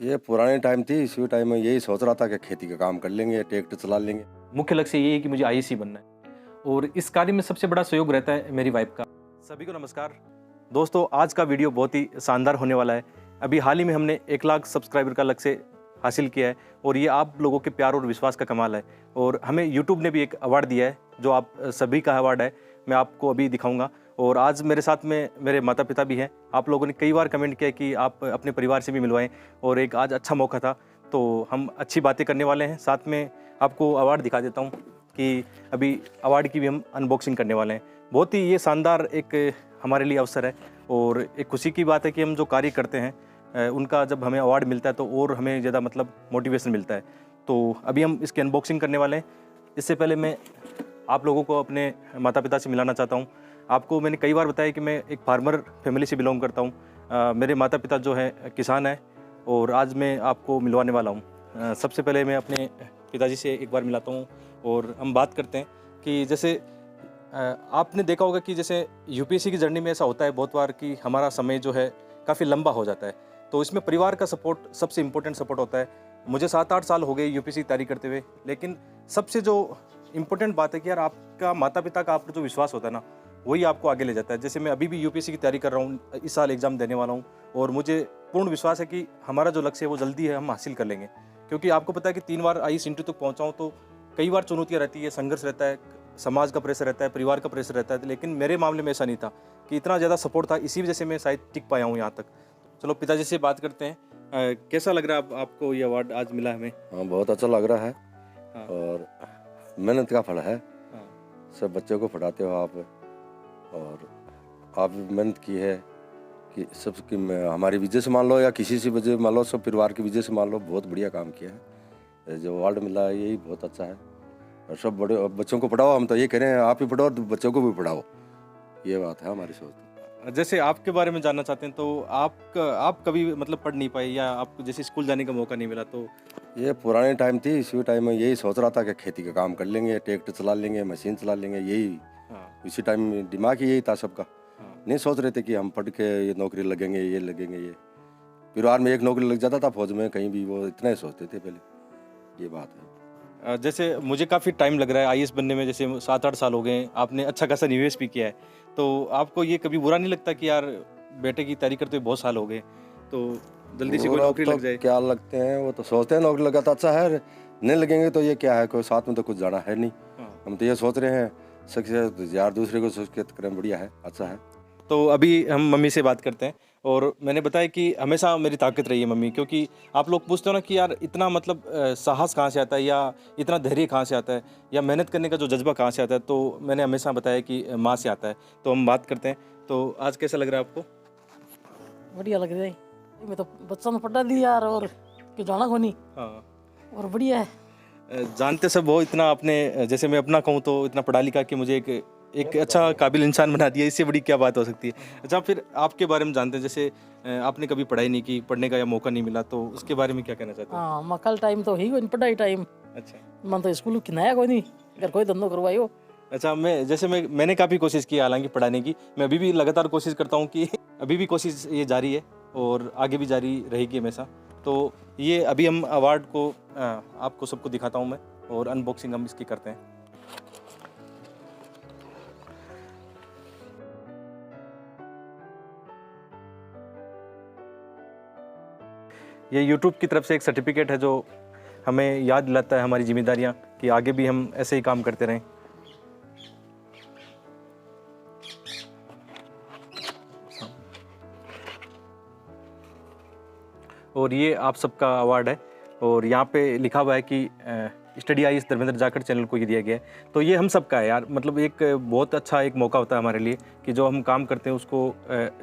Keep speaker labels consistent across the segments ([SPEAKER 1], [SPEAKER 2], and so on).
[SPEAKER 1] ये पुराने टाइम थी, इसी टाइम में यही सोच रहा था कि खेती का काम कर लेंगे, ट्रैक्टर चला लेंगे।
[SPEAKER 2] मुख्य लक्ष्य ये है कि मुझे आईएएस बनना है और इस कार्य में सबसे बड़ा सहयोग रहता है मेरी वाइफ का। सभी को नमस्कार दोस्तों, आज का वीडियो बहुत ही शानदार होने वाला है। अभी हाल ही में हमने 1 लाख सब्सक्राइबर का लक्ष्य हासिल किया है और ये आप लोगों के प्यार और विश्वास का कमाल है। और हमें यूट्यूब ने भी एक अवार्ड दिया है जो आप सभी का अवार्ड है, मैं आपको अभी दिखाऊंगा। और आज मेरे साथ में मेरे माता पिता भी हैं। आप लोगों ने कई बार कमेंट किया कि आप अपने परिवार से भी मिलवाएं और एक आज अच्छा मौका था, तो हम अच्छी बातें करने वाले हैं। साथ में आपको अवार्ड दिखा देता हूँ कि अभी अवार्ड की भी हम अनबॉक्सिंग करने वाले हैं। बहुत ही ये शानदार एक हमारे लिए अवसर है और एक खुशी की बात है कि हम जो कार्य करते हैं उनका जब हमें अवार्ड मिलता है तो और हमें ज़्यादा मतलब मोटिवेशन मिलता है। तो अभी हम इसकी अनबॉक्सिंग करने वाले हैं। इससे पहले मैं आप लोगों को अपने माता पिता से मिलाना चाहता हूँ। आपको मैंने कई बार बताया कि मैं एक फार्मर फैमिली से बिलोंग करता हूँ। मेरे माता पिता जो हैं किसान हैं और आज मैं आपको मिलवाने वाला हूँ। सबसे पहले मैं अपने पिताजी से एक बार मिलाता हूँ और हम बात करते हैं कि जैसे आपने देखा होगा कि जैसे यूपीएससी की जर्नी में ऐसा होता है बहुत बार कि हमारा समय जो है काफ़ी लंबा हो जाता है, तो इसमें परिवार का सपोर्ट सबसे इम्पोर्टेंट सपोर्ट होता है। मुझे 7-8 साल हो गए यूपीएससी की तैयारी करते हुए, लेकिन सबसे जो इम्पोर्टेंट बात है कि यार आपका माता पिता का आप पर जो विश्वास होता है ना, वही आपको आगे ले जाता है। जैसे मैं अभी भी यूपीएससी की तैयारी कर रहा हूँ, इस साल एग्ज़ाम देने वाला हूँ और मुझे पूर्ण विश्वास है कि हमारा जो लक्ष्य है वो जल्दी है हम हासिल कर लेंगे। क्योंकि आपको पता है कि 3 बार आईएएस इंटरव्यू तक पहुँचा हूँ, तो कई बार चुनौतियाँ रहती है, संघर्ष रहता है, समाज का प्रेशर रहता है, परिवार का प्रेशर रहता है। लेकिन मेरे मामले में ऐसा नहीं था कि इतना ज़्यादा सपोर्ट था, इसी वजह से मैं शायद टिक पाया हूँ यहाँ तक। चलो पिताजी से बात करते हैं। कैसा लग रहा है आपको ये अवार्ड आज मिला हमें?
[SPEAKER 1] हाँ, बहुत अच्छा लग रहा है।
[SPEAKER 2] हाँ।
[SPEAKER 1] और मेहनत का फल है।
[SPEAKER 2] हाँ।
[SPEAKER 1] सब बच्चों को पढ़ाते हो आप, और आप मेहनत की है कि सबकी हमारी वजह से मान लो या किसी से वजह मान लो, सब परिवार की वजह से मान लो, बहुत बढ़िया काम किया है। जो अवार्ड मिला है यही बहुत अच्छा है। और सब बड़े बच्चों को पढ़ाओ, हम तो ये कह रहे हैं आप ही पढ़ो और बच्चों को भी पढ़ाओ, ये बात है हमारी सोच।
[SPEAKER 2] जैसे आपके बारे में जानना चाहते हैं, तो आप कभी मतलब पढ़ नहीं पाए या आपको जैसे स्कूल जाने का मौका नहीं मिला? तो
[SPEAKER 1] ये पुराने टाइम थी, इसी टाइम में यही सोच रहा था कि खेती का काम कर लेंगे, ट्रैक्टर चला लेंगे, मशीन चला लेंगे, यही
[SPEAKER 2] हाँ।
[SPEAKER 1] इसी टाइम में दिमाग ही यही था सबका।
[SPEAKER 2] हाँ।
[SPEAKER 1] नहीं सोच रहे थे कि हम पढ़ के ये नौकरी लगेंगे, ये लगेंगे। ये परिवार में एक नौकरी लग जाता था फौज में कहीं भी, वो इतना ही सोचते थे पहले, ये बात है।
[SPEAKER 2] जैसे मुझे काफ़ी टाइम लग रहा है आईएएस बनने में, जैसे 7-8 साल हो गए, आपने अच्छा खासा निवेश भी किया है, तो आपको ये कभी बुरा नहीं लगता कि यार बेटे की तैयारी करते हुए बहुत साल हो गए, तो जल्दी से कोई
[SPEAKER 1] और अब
[SPEAKER 2] नौकरी
[SPEAKER 1] तो
[SPEAKER 2] लग जाए?
[SPEAKER 1] क्या लगते हैं, वो तो सोचते हैं नौकरी लगा तो अच्छा है, नहीं लगेंगे तो ये क्या है, कोई साथ में तो कुछ जाना है नहीं।
[SPEAKER 2] हाँ।
[SPEAKER 1] हम तो ये सोच रहे हैं सक्सेस यार दूसरे को सोच के करें, बढ़िया है, अच्छा है।
[SPEAKER 2] तो अभी हम मम्मी से बात करते हैं और मैंने बताया कि हमेशा मेरी ताकत रही है मम्मी, क्योंकि आप लोग पूछते हो ना कि यार इतना मतलब साहस कहाँ से आता है या इतना धैर्य कहाँ से आता है या मेहनत करने का जो जज्बा कहाँ से आता है, तो मैंने हमेशा बताया कि माँ से आता है। तो हम बात करते हैं। तो आज कैसा लग रहा है आपको?
[SPEAKER 3] बढ़िया लग रहा है। मैं तो बच्चा ने पढ़ा दी यार, और कि जाना को नहीं।
[SPEAKER 2] हाँ।
[SPEAKER 3] और बढ़िया है।
[SPEAKER 2] जानते सब हो, इतना आपने, जैसे मैं अपना कहूँ तो इतना पढ़ा लिखा कि मुझे एक अच्छा काबिल इंसान बना दिया, इससे बड़ी क्या बात हो सकती है। अच्छा, फिर आपके बारे में जानते हैं, जैसे आपने कभी पढ़ाई नहीं की, पढ़ने का या मौका नहीं मिला, तो उसके बारे में क्या कहना चाहते हैं?
[SPEAKER 3] हाँ, मकल टाइम तो ही कोई पढ़ाई टाइम।
[SPEAKER 2] अच्छा।
[SPEAKER 3] मन तो स्कूल खिनाया कोई नहीं, अगर कोई धंधो करवायो।
[SPEAKER 2] अच्छा, मैंने काफ़ी कोशिश की हालांकि पढ़ाने की। मैं अभी भी लगातार कोशिश करता हूँ कि अभी भी कोशिश ये जारी है और आगे भी जारी रहेगी हमेशा। तो ये अभी हम अवार्ड को आपको सबको दिखाता हूँ मैं, और अनबॉक्सिंग हम इसकी करते हैं। ये यूट्यूब की तरफ से एक सर्टिफिकेट है जो हमें याद दिलाता है हमारी जिम्मेदारियाँ, कि आगे भी हम ऐसे ही काम करते रहें। और ये आप सबका अवार्ड है और यहाँ पे लिखा हुआ है कि study IAS Dharmendra Jakhar channel को ये दिया गया है। तो ये हम सबका है यार, मतलब एक बहुत अच्छा एक मौका होता है हमारे लिए कि जो हम काम करते हैं उसको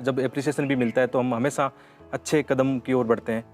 [SPEAKER 2] जब एप्रिसिएशन भी मिलता है तो हम हमेशा अच्छे कदम की ओर बढ़ते हैं।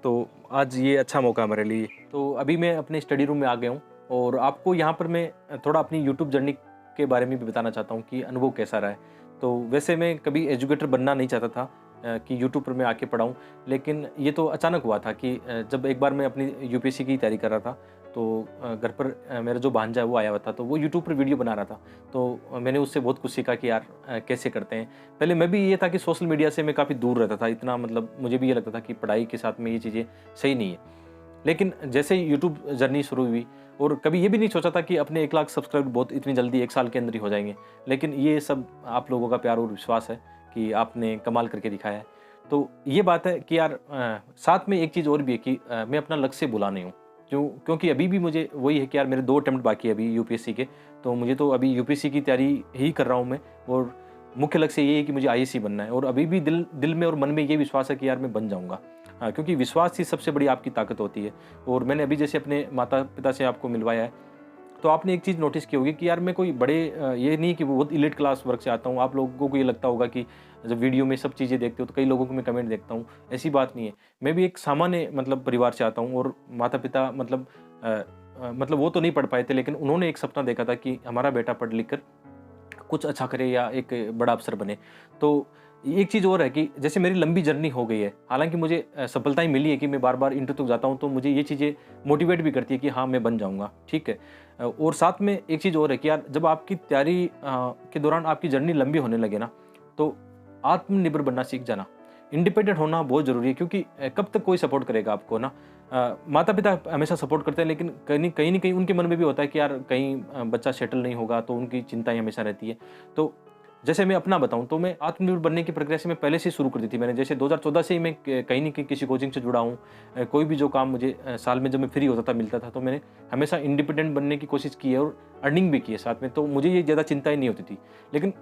[SPEAKER 2] तो आज ये अच्छा मौका हमारे लिए। तो अभी मैं अपने स्टडी रूम में आ गया हूँ और आपको यहाँ पर मैं थोड़ा अपनी यूट्यूब जर्नी के बारे में भी बताना चाहता हूँ कि अनुभव कैसा रहा है। तो वैसे मैं कभी एजुकेटर बनना नहीं चाहता था, कि यूट्यूब पर मैं आके पढ़ाऊँ, लेकिन ये तो अचानक हुआ था कि जब एक बार मैं अपनी यूपीएससी की तैयारी कर रहा था, तो घर पर मेरा जो भांजा है वो आया हुआ था, तो वो यूट्यूब पर वीडियो बना रहा था। तो मैंने उससे बहुत कुछ सीखा कि यार कैसे करते हैं। पहले मैं भी ये था कि सोशल मीडिया से मैं काफ़ी दूर रहता था, इतना मतलब मुझे भी ये लगता था कि पढ़ाई के साथ में ये चीज़ें सही नहीं है। लेकिन जैसे ही यूट्यूब जर्नी शुरू हुई, और कभी ये भी नहीं सोचा था कि अपने 1 लाख सब्सक्राइबर बहुत इतनी जल्दी 1 साल के अंदर ही हो जाएंगे। लेकिन ये सब आप लोगों का प्यार और विश्वास है कि आपने कमाल करके दिखाया है। तो ये बात है कि यार साथ में एक चीज़ और भी है कि मैं अपना लक्ष्य भुला नहीं हूँ। क्योंकि अभी भी मुझे वही है कि यार मेरे 2 अटेम्प्ट बाकी है अभी यूपीएससी के। तो मुझे तो अभी यूपीएससी की तैयारी ही कर रहा हूँ मैं, और मुख्य लक्ष्य ये है कि मुझे आईएएस बनना है, और अभी भी दिल में और मन में ये विश्वास है कि यार मैं बन जाऊँगा। हाँ, क्योंकि विश्वास ही सबसे बड़ी आपकी ताकत होती है। और मैंने अभी जैसे अपने माता-पिता से आपको मिलवाया है, तो आपने एक चीज़ नोटिस की होगी कि यार मैं कोई बड़े ये नहीं कि बहुत एलीट क्लास वर्ग से आता हूँ। आप लोगों को ये लगता होगा कि जब वीडियो में सब चीज़ें देखते हो तो कई लोगों को मैं कमेंट देखता हूँ, ऐसी बात नहीं है। मैं भी एक सामान्य मतलब परिवार से आता हूँ, और माता-पिता मतलब वो तो नहीं पढ़ पाए थे, लेकिन उन्होंने एक सपना देखा था कि हमारा बेटा पढ़ लिख कर कुछ अच्छा करे या एक बड़ा अफ़सर बने। तो एक चीज़ और है कि जैसे मेरी लंबी जर्नी हो गई है, हालाँकि मुझे सफलताएँ मिली है कि मैं बार-बार इंटरव्यू तक जाता हूँ, तो मुझे ये चीज़ें मोटिवेट भी करती है कि हाँ, मैं बन जाऊँगा, ठीक है। और साथ में एक चीज़ और है कि यार जब आपकी तैयारी के दौरान आपकी जर्नी लंबी होने लगे ना, तो आत्मनिर्भर बनना सीख जाना। इंडिपेंडेंट होना बहुत ज़रूरी है, क्योंकि कब तक कोई सपोर्ट करेगा आपको ना। माता-पिता हमेशा सपोर्ट करते हैं, लेकिन कहीं न कहीं उनके मन में भी होता है कि यार कहीं बच्चा सेटल नहीं होगा, तो उनकी चिंताएँ हमेशा रहती है। तो जैसे मैं अपना बताऊँ, तो मैं आत्मनिर्भर बनने की प्रक्रिया से मैं पहले से ही शुरू कर दी थी। मैंने जैसे 2014 से ही मैं कहीं न कहीं किसी कोचिंग से जुड़ा हूँ। कोई भी जो काम मुझे साल में जब मैं फ्री होता था, मिलता था, तो मैंने हमेशा इंडिपेंडेंट बनने की कोशिश की है, और अर्निंग भी की है साथ में, तो मुझे ये ज़्यादा चिंताएँ नहीं होती थी। लेकिन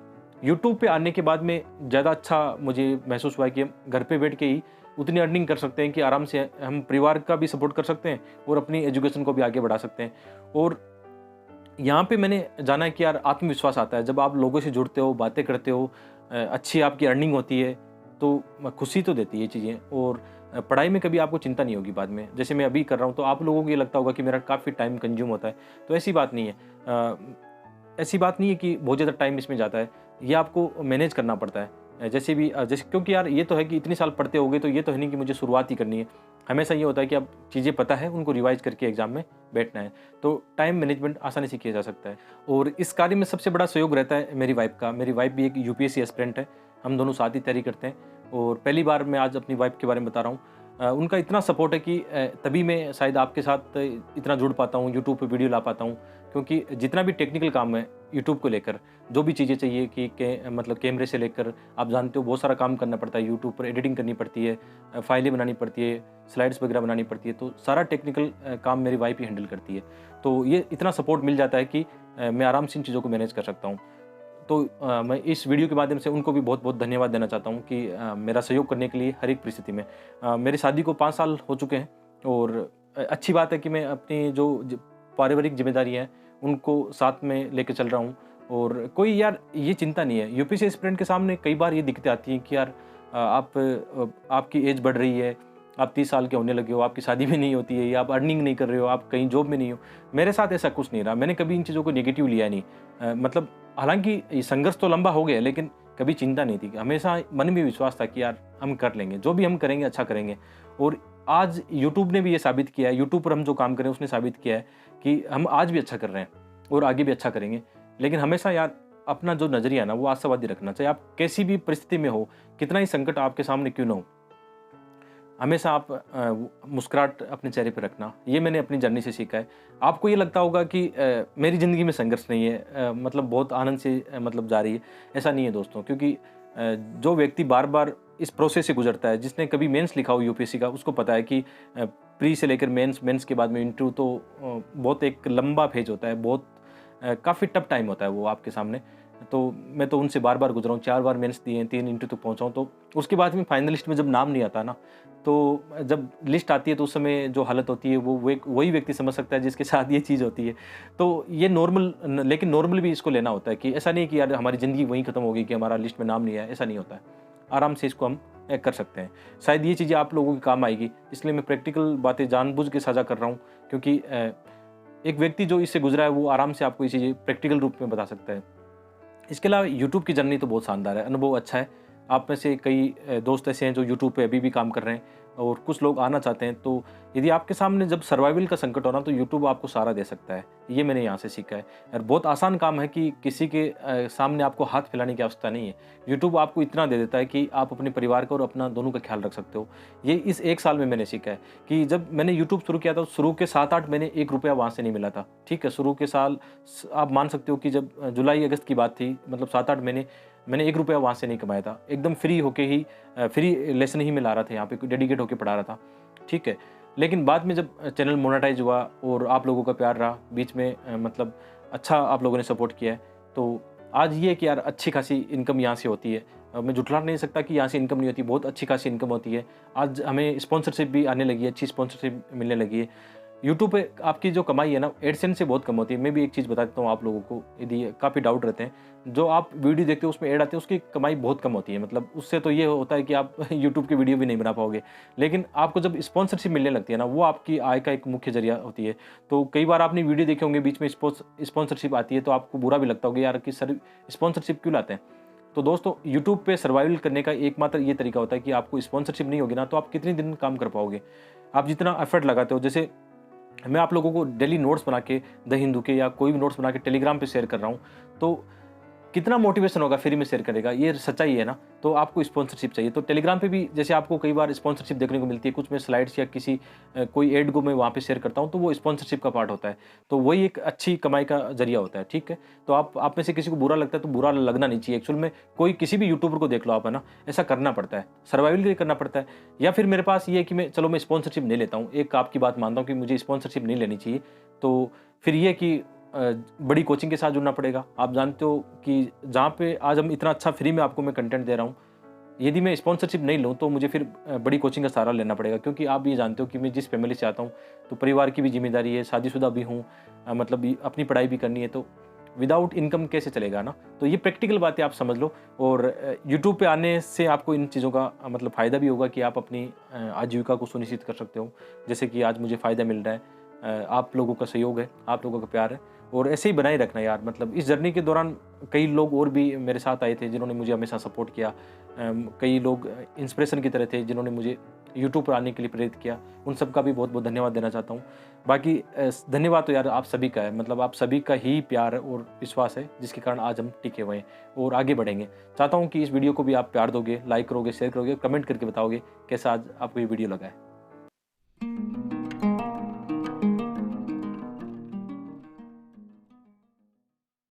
[SPEAKER 2] यूट्यूब पे आने के बाद में ज़्यादा अच्छा मुझे महसूस हुआ कि हम घर पे बैठ के ही उतनी अर्निंग कर सकते हैं कि आराम से हम परिवार का भी सपोर्ट कर सकते हैं और अपनी एजुकेशन को भी आगे बढ़ा सकते हैं। और यहाँ पे मैंने जाना है कि यार आत्मविश्वास आता है जब आप लोगों से जुड़ते हो, बातें करते हो, अच्छी आपकी अर्निंग होती है, तो खुशी तो देती है ये चीज़ें। और पढ़ाई में कभी आपको चिंता नहीं होगी बाद में। जैसे मैं अभी कर रहा हूँ, तो आप लोगों को ये लगता होगा कि मेरा काफ़ी टाइम कंज्यूम होता है, तो ऐसी बात नहीं है। ऐसी बात नहीं है कि बहुत ज़्यादा टाइम इसमें जाता है, ये आपको मैनेज करना पड़ता है। जैसे भी जैसे, क्योंकि यार ये तो है कि इतने साल पढ़ते होगे, तो ये तो है नहीं कि मुझे शुरुआत ही करनी है। हमेशा ये होता है कि अब चीज़ें पता है, उनको रिवाइज़ करके एग्ज़ाम में बैठना है। तो टाइम मैनेजमेंट आसानी से किया जा सकता है, और इस कार्य में सबसे बड़ा सहयोग रहता है मेरी वाइफ़ का। मेरी वाइफ़ भी एक यूपीएससी एस्पिरेंट है, हम दोनों साथ ही तैयारी करते हैं, और पहली बार मैं आज अपनी वाइफ़ के बारे में बता रहा हूँ। उनका इतना सपोर्ट है कि तभी मैं शायद आपके साथ इतना जुड़ पाता हूँ, यूट्यूब पे वीडियो ला पाता हूँ, क्योंकि जितना भी टेक्निकल काम है यूट्यूब को लेकर, जो भी चीज़ें चाहिए कि मतलब कैमरे से लेकर, आप जानते हो बहुत सारा काम करना पड़ता है यूट्यूब पर, एडिटिंग करनी पड़ती है, फाइलें बनानी पड़ती है, स्लाइड्स वगैरह बनानी पड़ती है, तो सारा टेक्निकल काम मेरी वाइफ ही हैंडल करती है। तो ये इतना सपोर्ट मिल जाता है कि मैं आराम से इन चीज़ों को मैनेज कर सकता हूँ। तो मैं इस वीडियो के माध्यम से उनको भी बहुत-बहुत धन्यवाद देना चाहता हूँ कि मेरा सहयोग करने के लिए हर एक परिस्थिति में। मेरी शादी को 5 साल हो चुके हैं, और अच्छी बात है कि मैं अपनी जो पारिवारिक ज़िम्मेदारी है, उनको साथ में लेके चल रहा हूँ, और कोई यार ये चिंता नहीं है। यूपीएससी एस्पिरेंट के सामने कई बार ये दिक्कतें आती हैं कि यार आपकी एज बढ़ रही है, आप 30 साल के होने लगे हो, आपकी शादी भी नहीं होती है, या आप अर्निंग नहीं कर रहे हो, आप कहीं जॉब में नहीं हो। मेरे साथ ऐसा कुछ नहीं रहा, मैंने कभी इन चीज़ों को नेगेटिव लिया नहीं। मतलब हालाँकि ये संघर्ष तो लंबा हो गया, लेकिन कभी चिंता नहीं थी। हमेशा मन में विश्वास था कि यार हम कर लेंगे, जो भी हम करेंगे अच्छा करेंगे। और आज यूट्यूब ने भी ये साबित किया है, यूट्यूब पर हम जो काम कर रहे हैं उसने साबित किया है कि हम आज भी अच्छा कर रहे हैं और आगे भी अच्छा करेंगे। लेकिन हमेशा यार अपना जो नज़रिया है ना, वो आशावादी रखना चाहिए। आप कैसी भी परिस्थिति में हो, कितना ही संकट आपके सामने क्यों ना हो, हमेशा आप मुस्कुराहट अपने चेहरे पे रखना। ये मैंने अपनी जर्नी से सीखा है। आपको ये लगता होगा कि मेरी ज़िंदगी में संघर्ष नहीं है, मतलब बहुत आनंद से मतलब जा रही है। ऐसा नहीं है दोस्तों, क्योंकि जो व्यक्ति बार-बार इस प्रोसेस से गुज़रता है, जिसने कभी मेंस लिखा हो यूपीएससी का, उसको पता है कि प्री से लेकर मेंस, मेंस के बाद में इंटरव्यू, तो बहुत एक लंबा फेज़ होता है, बहुत काफ़ी टफ टाइम होता है वो आपके सामने। तो मैं तो उनसे बार-बार गुज़रा हूँ, 4 बार मेंस दिए हैं, 3 इंटरव्यू तक पहुँचा हूँ। तो उसके बाद में फाइनलिस्ट में जब नाम नहीं आता ना, तो जब लिस्ट आती है तो उस समय जो हालत होती है, वो एक वही व्यक्ति समझ सकता है जिसके साथ ये चीज़ होती है। तो ये लेकिन नॉर्मल भी इसको लेना होता है कि ऐसा नहीं है कि यार हमारी ज़िंदगी वहीं ख़त्म हो गई कि हमारा लिस्ट में नाम नहीं आया, ऐसा नहीं होता है। आराम से इसको हम कर सकते हैं। शायद ये चीज़ें आप लोगों के काम आएगी, इसलिए मैं प्रैक्टिकल बातें जानबूझ के साझा कर रहा हूँ, क्योंकि एक व्यक्ति जो इससे गुजरा है वो आराम से आपको ये चीज़ें प्रैक्टिकल रूप में बता सकता है। इसके अलावा यूट्यूब की जर्नी तो बहुत शानदार है, अनुभव अच्छा है, आप में से कई दोस्त ऐसे हैं जो यूट्यूब पे अभी भी काम कर रहे हैं और कुछ लोग आना चाहते हैं। तो यदि आपके सामने जब सर्वाइवल का संकट हो ना, तो यूट्यूब आपको सहारा दे सकता है। ये मैंने यहाँ से सीखा है। और बहुत आसान काम है कि किसी के सामने आपको हाथ फैलाने की आवश्यकता नहीं है। यूट्यूब आपको इतना दे देता है कि आप अपने परिवार का और अपना दोनों का ख्याल रख सकते हो। ये इस 1 साल में मैंने सीखा है कि जब मैंने यूट्यूब शुरू किया था, शुरू के 7-8 महीने 1 रुपया वहाँ से नहीं मिला था। ठीक है, शुरू के साल आप मान सकते हो कि जब जुलाई-अगस्त की बात थी, मतलब 7-8 महीने मैंने 1 रुपया वहाँ से नहीं कमाया था। एकदम फ्री होके ही फ्री लेसन ही मैं ला रहा था, यहाँ पे डेडिकेट होके पढ़ा रहा था। ठीक है, लेकिन बाद में जब चैनल मोनेटाइज हुआ और आप लोगों का प्यार रहा, बीच में मतलब अच्छा आप लोगों ने सपोर्ट किया है, तो आज ये है कि यार अच्छी खासी इनकम यहाँ से होती है। मैं झुठला नहीं सकता कि यहाँ से इनकम नहीं होती, बहुत अच्छी खासी इनकम होती है। आज हमें स्पॉन्सरशिप भी आने लगी है, अच्छी स्पॉन्सरशिप मिलने लगी है। यूट्यूब पे आपकी जो कमाई है ना, एडसेंस से बहुत कम होती है। मैं भी एक चीज़ बता देता हूँ आप लोगों को, यदि काफ़ी डाउट रहते हैं, जो आप वीडियो देखते हो उसमें ऐड आते हैं, उसकी कमाई बहुत कम होती है। मतलब उससे तो ये होता है कि आप यूट्यूब की वीडियो भी नहीं बना पाओगे। लेकिन आपको जब स्पॉन्सरशिप मिलने लगती है ना, वो आपकी आय का एक मुख्य जरिया होती है। तो कई बार आपने वीडियो देखे होंगे, बीच में स्पॉन्सरशिप आती है, तो आपको बुरा भी लगता होगा यार कि सर स्पॉन्सरशिप क्यों लाते हैं। तो दोस्तों, यूट्यूब पे सर्वाइवल करने का एकमात्र ये तरीका होता है कि आपको स्पॉन्सरशिप नहीं होगी ना, तो आप कितने दिन काम कर पाओगे। आप जितना एफर्ट लगाते हो, जैसे मैं आप लोगों को डेली नोट्स बना के द हिंदू के या कोई भी नोट्स बना के टेलीग्राम पे शेयर कर रहा हूँ, तो कितना मोटिवेशन होगा फ्री में शेयर करेगा, ये सच्चाई है ना। तो आपको स्पॉन्सरशिप चाहिए, तो टेलीग्राम पे भी जैसे आपको कई बार स्पॉन्सरशिप देखने को मिलती है, कुछ मैं स्लाइड्स या किसी कोई एड को मैं वहाँ पे शेयर करता हूँ, तो वो स्पॉन्सरशिप का पार्ट होता है। तो वही एक अच्छी कमाई का जरिया होता है। ठीक है, तो आप में से किसी को बुरा लगता है तो बुरा लगना नहीं चाहिए। एक्चुअल में कोई किसी भी यूट्यूबर को देख लो आप, है ना, ऐसा करना पड़ता है, सर्वाइवल के लिए करना पड़ता है। या फिर मेरे पास ये है कि मैं स्पॉन्सरशिप नहीं लेता हूँ, एक आपकी बात मानता हूँ कि मुझे स्पॉन्सरशिप नहीं लेनी चाहिए। तो फिर ये कि बड़ी कोचिंग के साथ जुड़ना पड़ेगा। आप जानते हो कि जहाँ पे आज हम इतना अच्छा फ्री में आपको मैं कंटेंट दे रहा हूँ, यदि मैं स्पॉन्सरशिप नहीं लूँ तो मुझे फिर बड़ी कोचिंग का सहारा लेना पड़ेगा। क्योंकि आप ये जानते हो कि मैं जिस फैमिली से आता हूँ, तो परिवार की भी जिम्मेदारी है, शादीशुदा भी हूँ, मतलब अपनी पढ़ाई भी करनी है, तो विदाउट इनकम कैसे चलेगा ना। तो ये प्रैक्टिकल बातें आप समझ लो। और यूट्यूब पे आने से आपको इन चीज़ों का मतलब फ़ायदा भी होगा कि आप अपनी आजीविका को सुनिश्चित कर सकते हो। जैसे कि आज मुझे फ़ायदा मिल रहा है, आप लोगों का सहयोग है, आप लोगों का प्यार है, और ऐसे ही बनाए रखना यार। मतलब इस जर्नी के दौरान कई लोग और भी मेरे साथ आए थे जिन्होंने मुझे हमेशा सपोर्ट किया। कई लोग इंस्पिरेशन की तरह थे जिन्होंने मुझे यूट्यूब पर आने के लिए प्रेरित किया। उन सब का भी बहुत बहुत धन्यवाद देना चाहता हूँ। बाकी धन्यवाद तो यार आप सभी का है, मतलब आप सभी का ही प्यार और विश्वास है जिसके कारण आज हम टिके हुए हैं और आगे बढ़ेंगे। चाहता हूँ कि इस वीडियो को भी आप प्यार दोगे, लाइक करोगे, शेयर करोगे, कमेंट करके बताओगे कैसा आज आपको ये वीडियो लगा है।